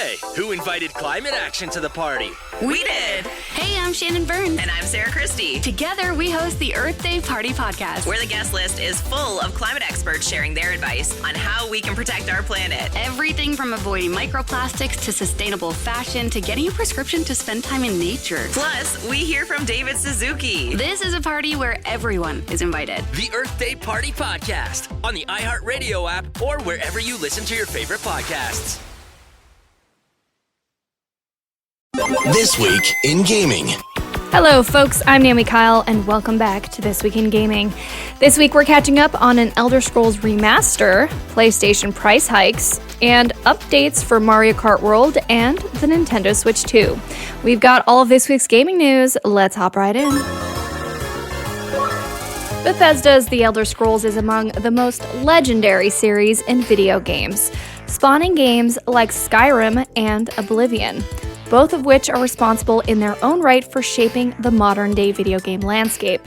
Hey, who invited climate action to the party? We did! Hey, I'm Shannon Burns. And I'm Sarah Christie. Together, we host the Earth Day Party Podcast, where the guest list is full of climate experts sharing their advice on how we can protect our planet. Everything from avoiding microplastics to sustainable fashion to getting a prescription to spend time in nature. Plus, we hear from David Suzuki. This is a party where everyone is invited. The Earth Day Party Podcast on the iHeartRadio app or wherever you listen to your favorite podcasts. This Week in Gaming. Hello folks, I'm Naomi Kyle and welcome back to This Week in Gaming. This week we're catching up on an Elder Scrolls Remaster, PlayStation price hikes, and updates for Mario Kart World and the Nintendo Switch 2. We've got all of this week's gaming news, let's hop right in. Bethesda's The Elder Scrolls is among the most legendary series in video games, spawning games like Skyrim and Oblivion, both of which are responsible in their own right for shaping the modern-day video game landscape.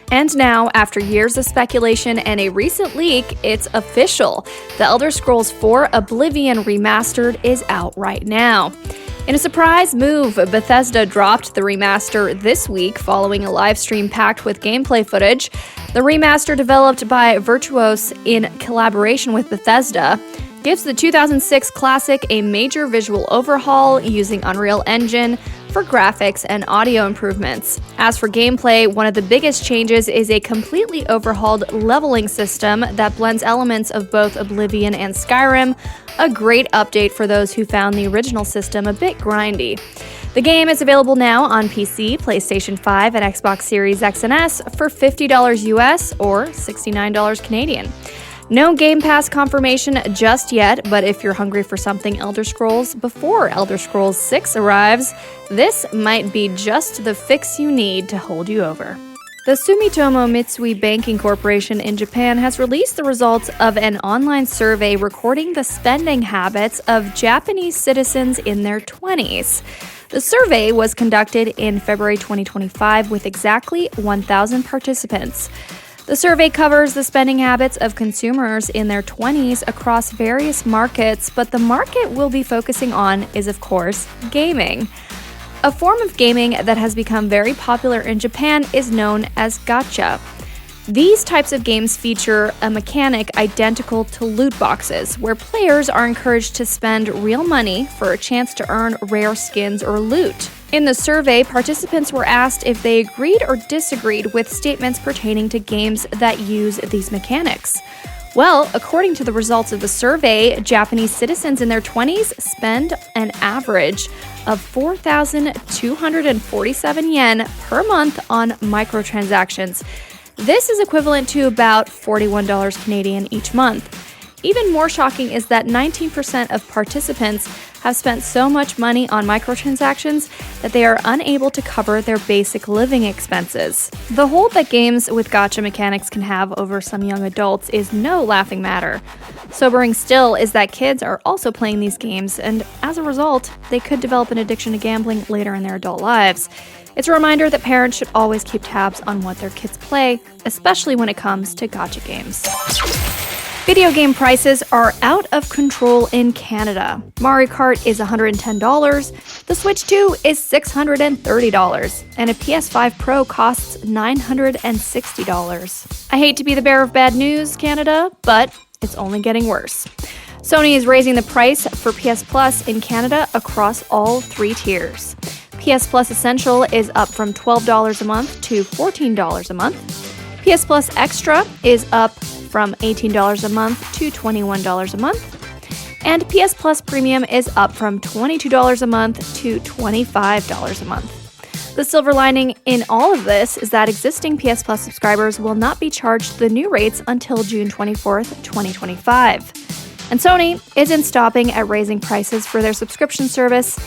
And now, after years of speculation and a recent leak, it's official. The Elder Scrolls 4 Oblivion Remastered is out right now. In a surprise move, Bethesda dropped the remaster this week following a live stream packed with gameplay footage. The remaster, developed by Virtuos in collaboration with Bethesda, gives the 2006 classic a major visual overhaul using Unreal Engine for graphics and audio improvements. As for gameplay, one of the biggest changes is a completely overhauled leveling system that blends elements of both Oblivion and Skyrim, a great update for those who found the original system a bit grindy. The game is available now on PC, PlayStation 5, and Xbox Series X and S for $50 US or $69 Canadian. No Game Pass confirmation just yet, but if you're hungry for something Elder Scrolls before Elder Scrolls 6 arrives, this might be just the fix you need to hold you over. The Sumitomo Mitsui Banking Corporation in Japan has released the results of an online survey recording the spending habits of Japanese citizens in their 20s. The survey was conducted in February 2025 with exactly 1,000 participants. The survey covers the spending habits of consumers in their 20s across various markets, but the market we'll be focusing on is, of course, gaming. A form of gaming that has become very popular in Japan is known as gacha. These types of games feature a mechanic identical to loot boxes, where players are encouraged to spend real money for a chance to earn rare skins or loot. In the survey, participants were asked if they agreed or disagreed with statements pertaining to games that use these mechanics. Well, according to the results of the survey, Japanese citizens in their 20s spend an average of 4,247 yen per month on microtransactions. This is equivalent to about $41 Canadian each month. Even more shocking is that 19% of participants have spent so much money on microtransactions that they are unable to cover their basic living expenses. The hold that games with gacha mechanics can have over some young adults is no laughing matter. Sobering still is that kids are also playing these games, and as a result, they could develop an addiction to gambling later in their adult lives. It's a reminder that parents should always keep tabs on what their kids play, especially when it comes to gacha games. Video game prices are out of control in Canada. Mario Kart is $110, the Switch 2 is $630, and a PS5 Pro costs $960. I hate to be the bearer of bad news, Canada, but it's only getting worse. Sony is raising the price for PS Plus in Canada across all three tiers. PS Plus Essential is up from $12 a month to $14 a month. PS Plus Extra is up from $18 a month to $21 a month. And PS Plus Premium is up from $22 a month to $25 a month. The silver lining in all of this is that existing PS Plus subscribers will not be charged the new rates until June 24th, 2025. And Sony isn't stopping at raising prices for their subscription service.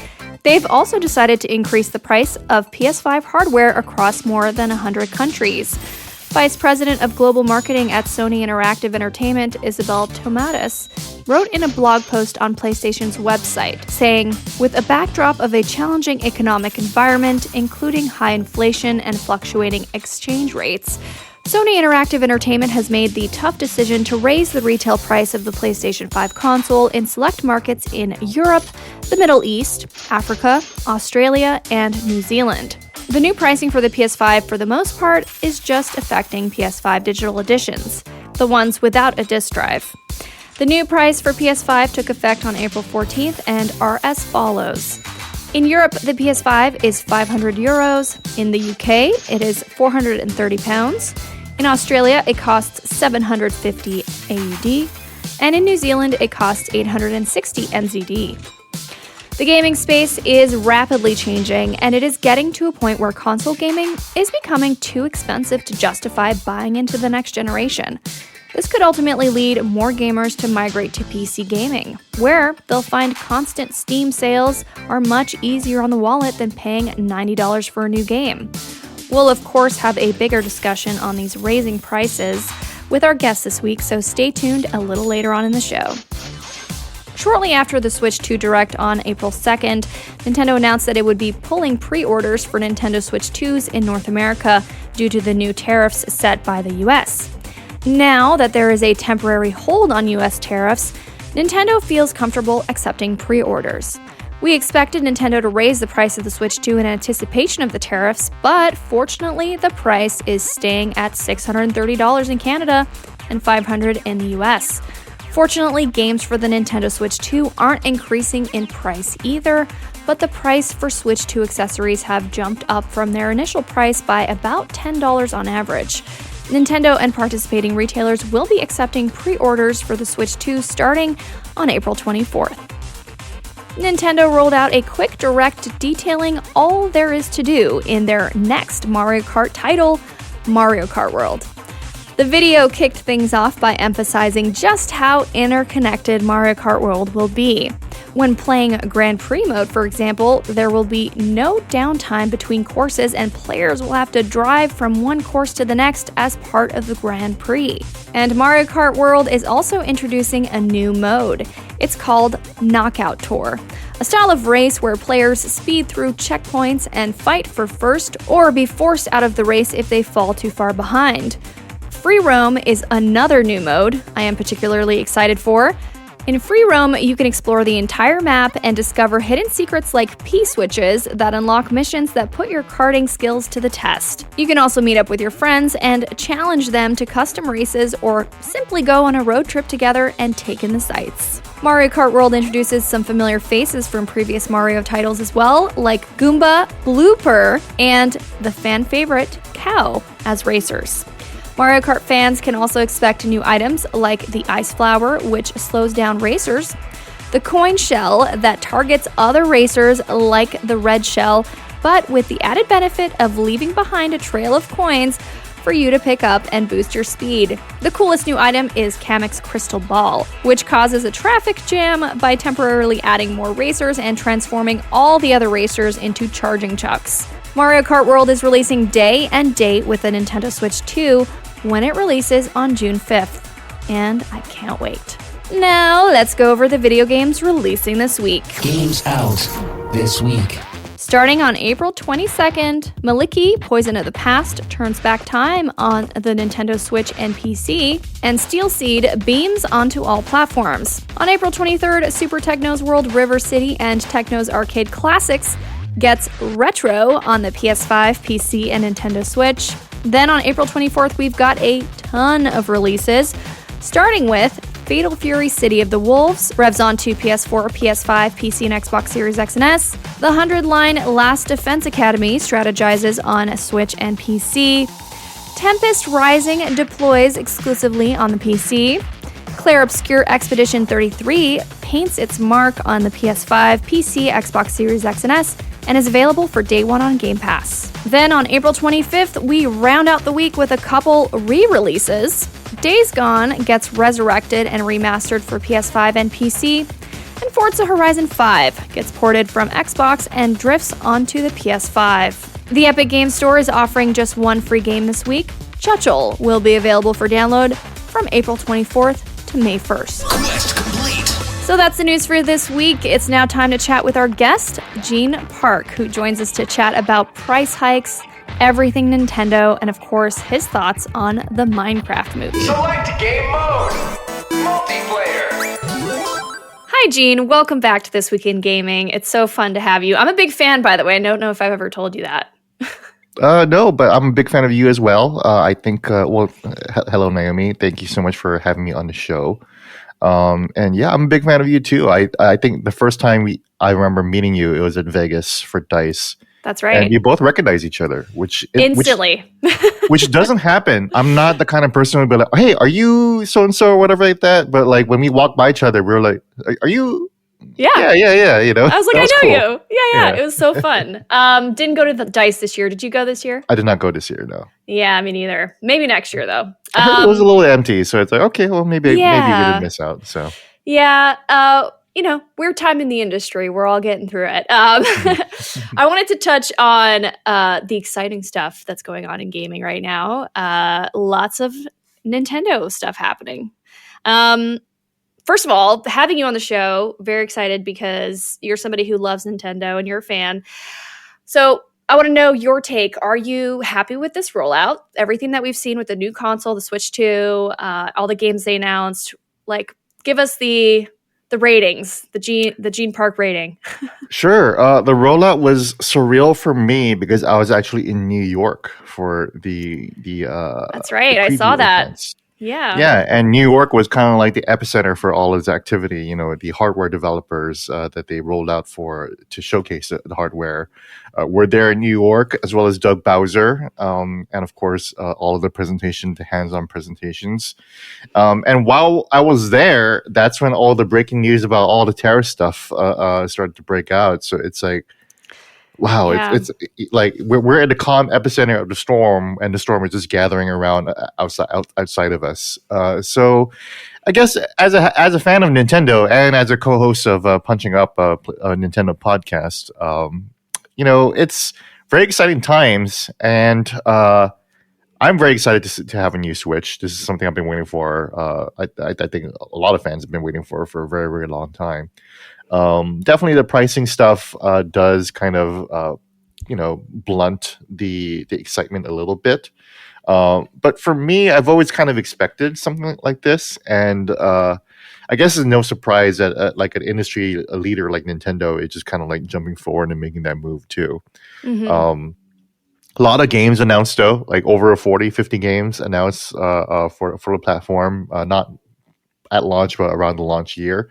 They've also decided to increase the price of PS5 hardware across more than 100 countries. Vice President of Global Marketing at Sony Interactive Entertainment, Isabel Tomatis, wrote in a blog post on PlayStation's website, saying, "With a backdrop of a challenging economic environment, including high inflation and fluctuating exchange rates, Sony Interactive Entertainment has made the tough decision to raise the retail price of the PlayStation 5 console in select markets in Europe, the Middle East, Africa, Australia, and New Zealand. The new pricing for the PS5, for the most part, is just affecting PS5 digital editions, the ones without a disc drive. The new price for PS5 took effect on April 14th and are as follows. In Europe, the PS5 is €500. In the UK, it is £430. In Australia, it costs 750 AUD. And in New Zealand, it costs 860 NZD. The gaming space is rapidly changing, and it is getting to a point where console gaming is becoming too expensive to justify buying into the next generation. This could ultimately lead more gamers to migrate to PC gaming, where they'll find constant Steam sales are much easier on the wallet than paying $90 for a new game. We'll of course have a bigger discussion on these raising prices with our guest this week, so stay tuned a little later on in the show. Shortly after the Switch 2 Direct on April 2nd, Nintendo announced that it would be pulling pre-orders for Nintendo Switch 2s in North America due to the new tariffs set by the US. Now that there is a temporary hold on US tariffs, Nintendo feels comfortable accepting pre-orders. We expected Nintendo to raise the price of the Switch 2 in anticipation of the tariffs, but fortunately the price is staying at $630 in Canada and $500 in the US. Fortunately, games for the Nintendo Switch 2 aren't increasing in price either, but the price for Switch 2 accessories have jumped up from their initial price by about $10 on average. Nintendo and participating retailers will be accepting pre-orders for the Switch 2 starting on April 24th. Nintendo rolled out a quick direct detailing all there is to do in their next Mario Kart title, Mario Kart World. The video kicked things off by emphasizing just how interconnected Mario Kart World will be. When playing Grand Prix mode, for example, there will be no downtime between courses and players will have to drive from one course to the next as part of the Grand Prix. And Mario Kart World is also introducing a new mode. It's called Knockout Tour, a style of race where players speed through checkpoints and fight for first or be forced out of the race if they fall too far behind. Free Roam is another new mode I am particularly excited for. In Free Roam, you can explore the entire map and discover hidden secrets like P-switches that unlock missions that put your karting skills to the test. You can also meet up with your friends and challenge them to custom races or simply go on a road trip together and take in the sights. Mario Kart World introduces some familiar faces from previous Mario titles as well, like Goomba, Blooper, and the fan favorite, Cow, as racers. Mario Kart fans can also expect new items like the Ice Flower, which slows down racers, the Coin Shell that targets other racers like the Red Shell, but with the added benefit of leaving behind a trail of coins for you to pick up and boost your speed. The coolest new item is Kamek's Crystal Ball, which causes a traffic jam by temporarily adding more racers and transforming all the other racers into charging chucks. Mario Kart World is releasing day and date with the Nintendo Switch 2 when it releases on June 5th, and I can't wait. Now, let's go over the video games releasing this week. Games out this week. Starting on April 22nd, Maliki, Poison of the Past, turns back time on the Nintendo Switch and PC, and Steel Seed beams onto all platforms. On April 23rd, Super Techno's World River City and Techno's Arcade Classics gets retro on the PS5, PC, and Nintendo Switch. Then on April 24th, we've got a ton of releases, starting with Fatal Fury City of the Wolves, revs onto PS4, PS5, PC, and Xbox Series X and S. The 100-line Last Defense Academy strategizes on Switch and PC. Tempest Rising deploys exclusively on the PC. Clair Obscur Expedition 33 paints its mark on the PS5, PC, Xbox Series X and S, and is available for day one on Game Pass. Then on April 25th, we round out the week with a couple re-releases. Days Gone gets resurrected and remastered for PS5 and PC, and Forza Horizon 5 gets ported from Xbox and drifts onto the PS5. The Epic Games Store is offering just one free game this week. Chuchel will be available for download from April 24th to May 1st. Quest complete. So that's the news for this week. It's now time to chat with our guest, Gene Park, who joins us to chat about price hikes, everything Nintendo, and of course, his thoughts on the Minecraft movie. Select game mode. Multiplayer. Hi, Gene. Welcome back to This Week in Gaming. It's so fun to have you. I'm a big fan, by the way. I don't know if I've ever told you that. No, but I'm a big fan of you as well. I think, hello, Naomi. Thank you so much for having me on the show. And yeah, I'm a big fan of you too. I think the first time I remember meeting you, it was at Vegas for DICE. That's right. And we both recognize each other, which instantly. which doesn't happen. I'm not the kind of person who'd be like, "Hey, are you so and so or whatever like that?" But like when we walk by each other, we're like, "Are you?" Yeah. You know, I was like, I know cool. you. Yeah. It was so fun. Didn't go to the DICE this year. Did you go this year? I did not go this year, no. Yeah, me neither. Maybe next year though. I heard it was a little empty, so it's like, okay, well, maybe we didn't miss out. So yeah, weird time in the industry. We're all getting through it. I wanted to touch on the exciting stuff that's going on in gaming right now. Lots of Nintendo stuff happening. First of all, having you on the show, very excited because you're somebody who loves Nintendo and you're a fan. So I want to know your take. Are you happy with this rollout? Everything that we've seen with the new console, the Switch 2, all the games they announced, like give us the ratings, the Gene Park rating. Sure. The rollout was surreal for me because I was actually in New York for the That's right. the I saw preview that. events. Yeah, and New York was kind of like the epicenter for all this activity. You know, the hardware developers that they rolled out to showcase the hardware were there in New York, as well as Doug Bowser, and of course all of the hands-on presentations. And while I was there, that's when all the breaking news about all the tariff stuff started to break out. So it's like, wow, Yeah. it's like we're at the calm epicenter of the storm, and the storm is just gathering around outside of us. So, I guess as a fan of Nintendo and as a co-host of Punching Up, a Nintendo podcast, it's very exciting times, and I'm very excited to have a new Switch. This is something I've been waiting for. I think a lot of fans have been waiting for a very, very long time. Definitely the pricing stuff does kind of blunt the excitement a little bit, but for me, I've always kind of expected something like this, and I guess it's no surprise that like an industry leader like Nintendo is just kind of like jumping forward and making that move too. Mm-hmm. A lot of games announced though, like over 50 games announced for the platform, not at launch, but around the launch year.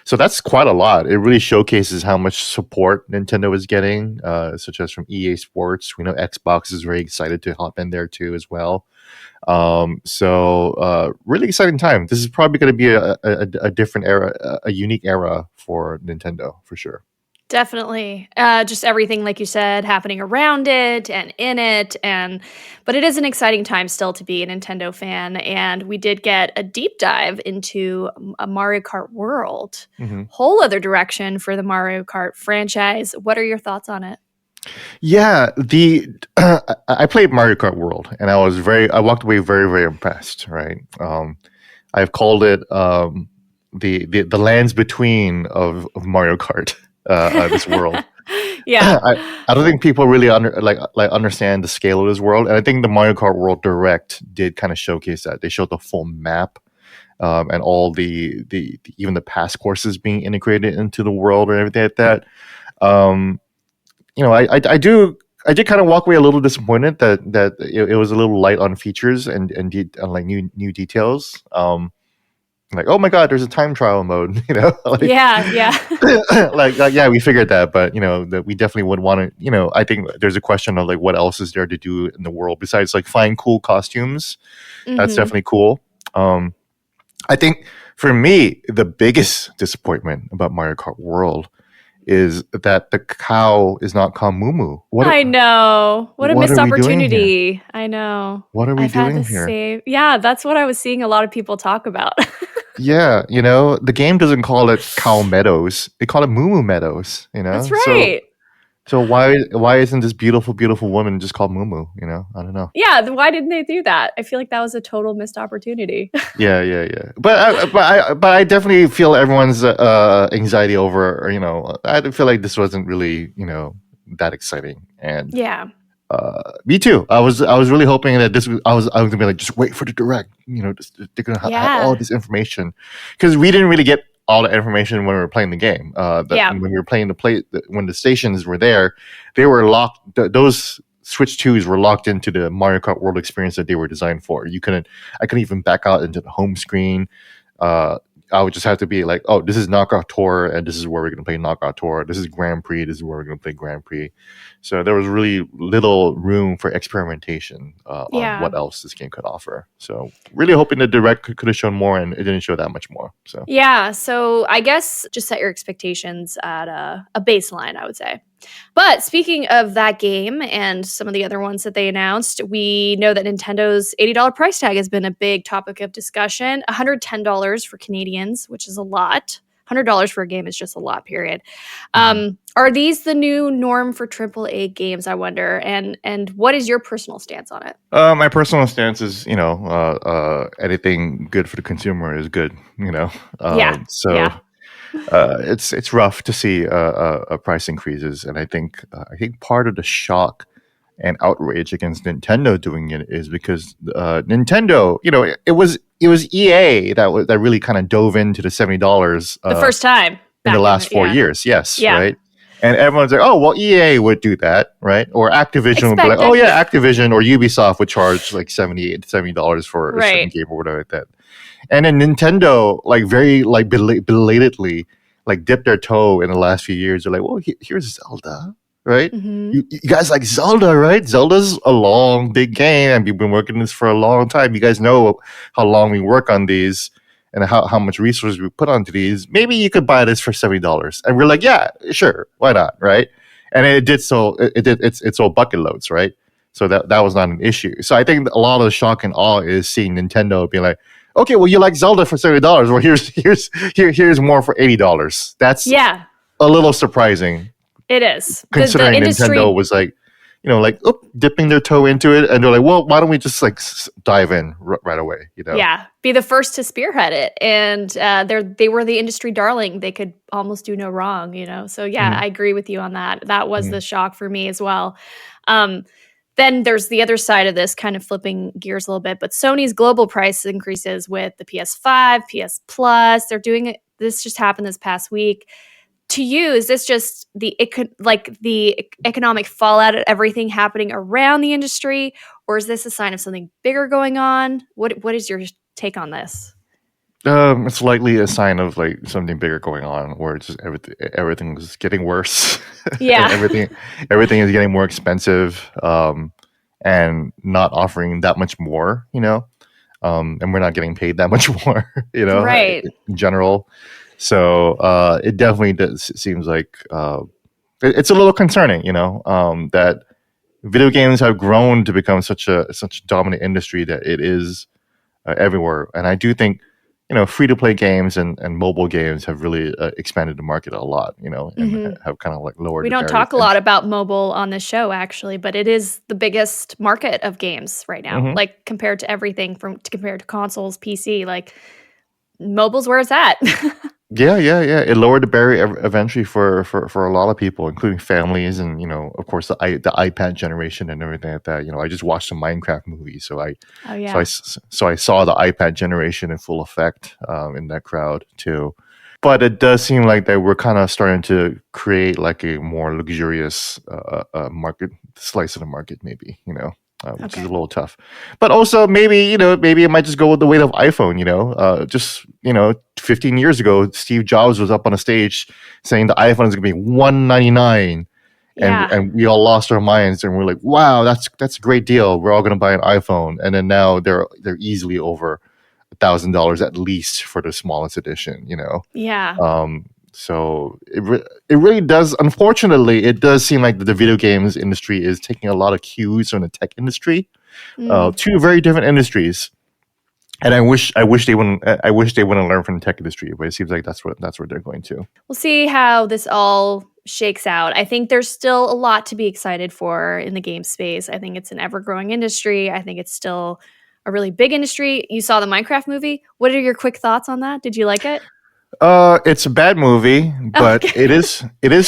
So that's quite a lot. It really showcases how much support Nintendo is getting, such as from EA Sports. We know Xbox is very excited to hop in there too as well. So really exciting time. This is probably going to be a different era, a unique era for Nintendo for sure. Definitely. Just everything, like you said, happening around it and in it. But it is an exciting time still to be a Nintendo fan. And we did get a deep dive into a Mario Kart World. Mm-hmm. Whole other direction for the Mario Kart franchise. What are your thoughts on it? Yeah, I played Mario Kart World, and I walked away very, very impressed. Right, I've called it the lands between of Mario Kart. This world. Yeah, I don't think people really understand the scale of this world, and I think the Mario Kart World Direct did kind of showcase that. They showed the full map, and all the even the past courses being integrated into the world and everything like that. I did kind of walk away a little disappointed that it was a little light on features and like new details. Like, oh my god, there's a time trial mode, like, yeah yeah, we figured that, but that we definitely would want to, I think there's a question of like what else is there to do in the world besides like find cool costumes. Mm-hmm. That's definitely cool. I think for me the biggest disappointment about Mario Kart World is that the cow is not called Moo. I know. What a missed opportunity. I know. What are we doing here? Yeah, that's what I was seeing a lot of people talk about. Yeah, the game doesn't call it Cow Meadows. They call it Moo Meadows, That's right. So why isn't this beautiful woman just called Moo? I don't know. Yeah, why didn't they do that? I feel like that was a total missed opportunity. Yeah. But I definitely feel everyone's anxiety over. I feel like this wasn't really that exciting, and yeah. Me too. I was really hoping that I was gonna be like, just wait for the direct. They're gonna have all this information, because we didn't really get all the information when we were playing the game. When we were playing when the stations were there, they were locked. Those Switch 2s were locked into the Mario Kart World experience that they were designed for. I couldn't even back out into the home screen. I would just have to be like, oh, this is Knockout Tour, and this is where we're going to play Knockout Tour. This is Grand Prix. This is where we're going to play Grand Prix. So there was really little room for experimentation on what else this game could offer. So really hoping the Direct could have shown more, and it didn't show that much more. So so I guess just set your expectations at a baseline, I would say. But speaking of that game and some of the other ones that they announced, we know that Nintendo's $80 price tag has been a big topic of discussion. $110 for Canadians, which is a lot. $100 for a game is just a lot, period. Are these the new norm for AAA games, I wonder? And what is your personal stance on it? My personal stance is, anything good for the consumer is good, it's rough to see price increases, and I think part of the shock and outrage against Nintendo doing it is because Nintendo, it was EA that really kind of dove into the $70 the first time in the last 4 years, right? And everyone's like, oh, well, EA would do that, right? Or Activision would be like, oh yeah, Activision or Ubisoft would charge like $70 for a certain game or whatever like that. And then Nintendo, like very like belatedly, like dipped their toe in the last few years. They're like, well, here's Zelda, right? You guys like Zelda, right? Zelda's a long, big game, and we've been working this for a long time. You guys know how long we work on these and how much resources we put onto these. Maybe you could buy this for $70. And we're like, yeah, sure, why not, right? And it did so. It sold bucket loads, right? So that was not an issue. So I think a lot of the shock and awe is seeing Nintendo being like, okay, well, you like Zelda for $70. Well, here's more for $80. That's a little surprising. It is, considering Nintendo was like, dipping their toe into it, and they're like, well, why don't we just like dive in right away? Be the first to spearhead it, and they were the industry darling. They could almost do no wrong, So I agree with you on that. That was the shock for me as well. Then there's the other side of this, kind of flipping gears a little bit, but Sony's global price increases with the PS5, PS Plus. They're doing it. This just happened this past week. To you, is this just the economic fallout of everything happening around the industry, or is this a sign of something bigger going on? What is your take on this? It's likely a sign of like something bigger going on, where it's just everything is getting worse. Yeah, everything is getting more expensive, and not offering that much more. And we're not getting paid that much more. Right. In general. So it definitely seems like it's a little concerning. That video games have grown to become such a dominant industry that it is everywhere, and I do think. Free-to-play games and mobile games have really expanded the market a lot, and have kind of like lowered. We don't talk a lot about mobile on this show, actually, but it is the biggest market of games right now. Like compared to everything compared to consoles, PC, like mobile's where it's at. Yeah. It lowered the barrier eventually for a lot of people, including families, and of course the iPad generation and everything like that. I just watched the Minecraft movie, so I saw the iPad generation in full effect in that crowd too. But it does seem like that we're kind of starting to create like a more luxurious market slice of the market, maybe which is a little tough. But also maybe it might just go with the weight of iPhone. 15 years ago, Steve Jobs was up on a stage saying the iPhone is going to be $199, and we all lost our minds, and we're like, wow, that's a great deal. We're all going to buy an iPhone, and then now they're easily over $1,000 at least for the smallest edition. So it really does. Unfortunately, it does seem like the video games industry is taking a lot of cues from the tech industry, two very different industries. And I wish they wouldn't. I wish they wouldn't learn from the tech industry, but it seems like that's what they're going to. We'll see how this all shakes out. I think there's still a lot to be excited for in the game space. I think it's an ever-growing industry. I think it's still a really big industry. You saw the Minecraft movie. What are your quick thoughts on that? Did you like it? It's a bad movie, but it is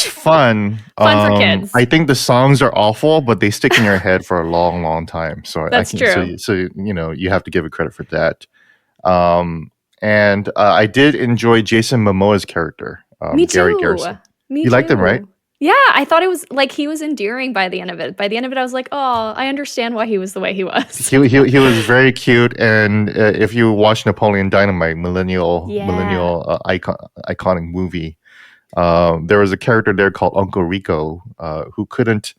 fun. Fun for kids. I think the songs are awful, but they stick in your head for a long, long time. So That's true. So you have to give it credit for that. And I did enjoy Jason Momoa's character, Me Gary too. Garrison. Me You liked him, right? Yeah, I thought it was like he was endearing by the end of it. By the end of it, I was like, oh, I understand why he was the way he was. He was very cute, and if you watch Napoleon Dynamite, iconic movie, there was a character there called Uncle Rico who couldn't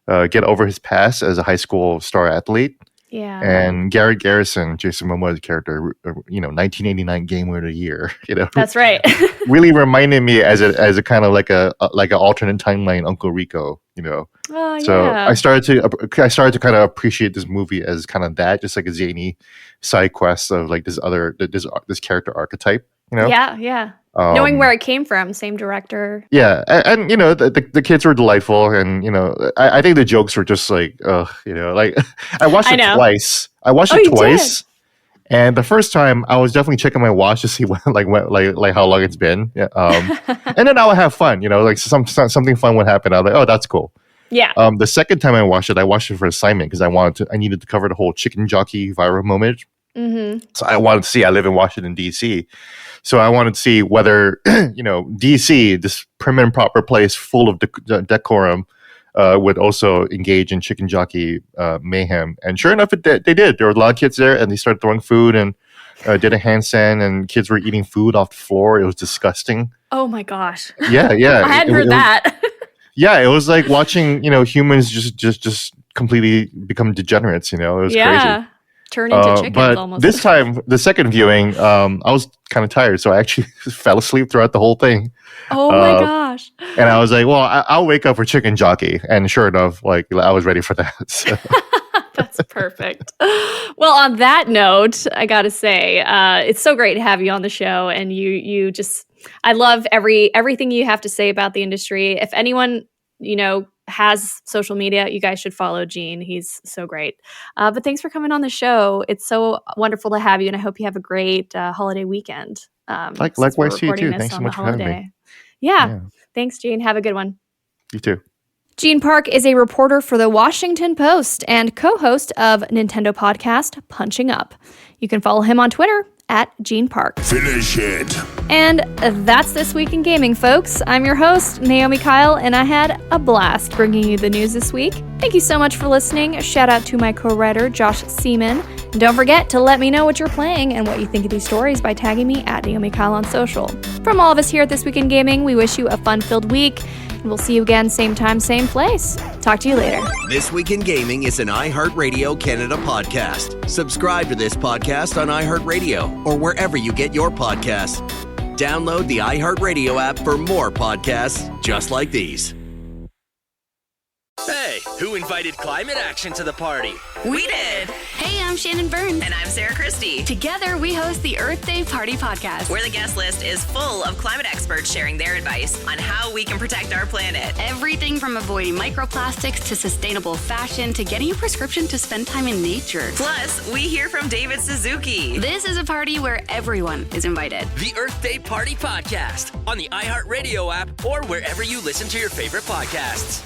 get over his past as a high school star athlete. Yeah. And Gary Garrison, Jason Momoa's character, 1989 Game Winner of the Year, That's right. really reminded me as a kind of like an alternate timeline Uncle Rico, Oh, So yeah. I started to kind of appreciate this movie as kind of that, just like a zany side quest of like this character archetype, Yeah. Knowing where it came from, same director. Yeah, and the kids were delightful, and I think the jokes were just like like I watched it twice. I watched it twice, and the first time I was definitely checking my watch to see like how long it's been. Yeah, and then I would have fun, like something fun would happen. I was like, oh, that's cool. Yeah. The second time I watched it for assignment because I needed to cover the whole chicken jockey viral moment. Mm-hmm. So I wanted to see. I live in Washington D.C., so I wanted to see whether D.C., this prim and proper place full of decorum, would also engage in chicken jockey mayhem. And sure enough, they did. There were a lot of kids there, and they started throwing food and did a handstand, and kids were eating food off the floor. It was disgusting. Oh my gosh. Yeah. I hadn't heard that. Yeah, it was like watching humans just completely become degenerates. It was crazy. Turn into chickens but almost. This time, the second viewing, I was kind of tired, so I actually fell asleep throughout the whole thing. Oh my gosh. And I was like, well, I'll wake up for chicken jockey. And sure enough, like I was ready for that. So. That's perfect. Well, on that note, I got to say, it's so great to have you on the show. And you just, I love everything you have to say about the industry. If anyone, has social media, you guys should follow Gene. He's so great. But thanks for coming on the show. It's so wonderful to have you, and I hope you have a great holiday weekend. Likewise to you too. Thanks so much for having me. Yeah. Thanks, Gene. Have a good one. You too. Gene Park is a reporter for the Washington Post and co-host of Nintendo podcast Punching Up. You can follow him on Twitter @Gene Park. Finish it. And that's This Week in Gaming, folks. I'm your host, Naomi Kyle, and I had a blast bringing you the news this week. Thank you so much for listening. Shout out to my co-writer, Josh Seaman. And don't forget to let me know what you're playing and what you think of these stories by tagging me @Naomi Kyle on social. From all of us here at This Week in Gaming, we wish you a fun-filled week. And we'll see you again, same time, same place. Talk to you later. This Week in Gaming is an iHeartRadio Canada podcast. Subscribe to this podcast on iHeartRadio or wherever you get your podcasts. Download the iHeartRadio app for more podcasts just like these. Hey, who invited climate action to the party? We did. Hey, I'm Shannon Burns. And I'm Sarah Christie. Together, we host the Earth Day Party podcast, Where the guest list is full of climate experts sharing their advice on how we can protect our planet. everything from avoiding microplastics to sustainable fashion to getting a prescription to spend time in nature. Plus, we hear from David Suzuki. This is a party where everyone is invited. The Earth Day Party Podcast on the iHeartRadio app or wherever you listen to your favorite podcasts.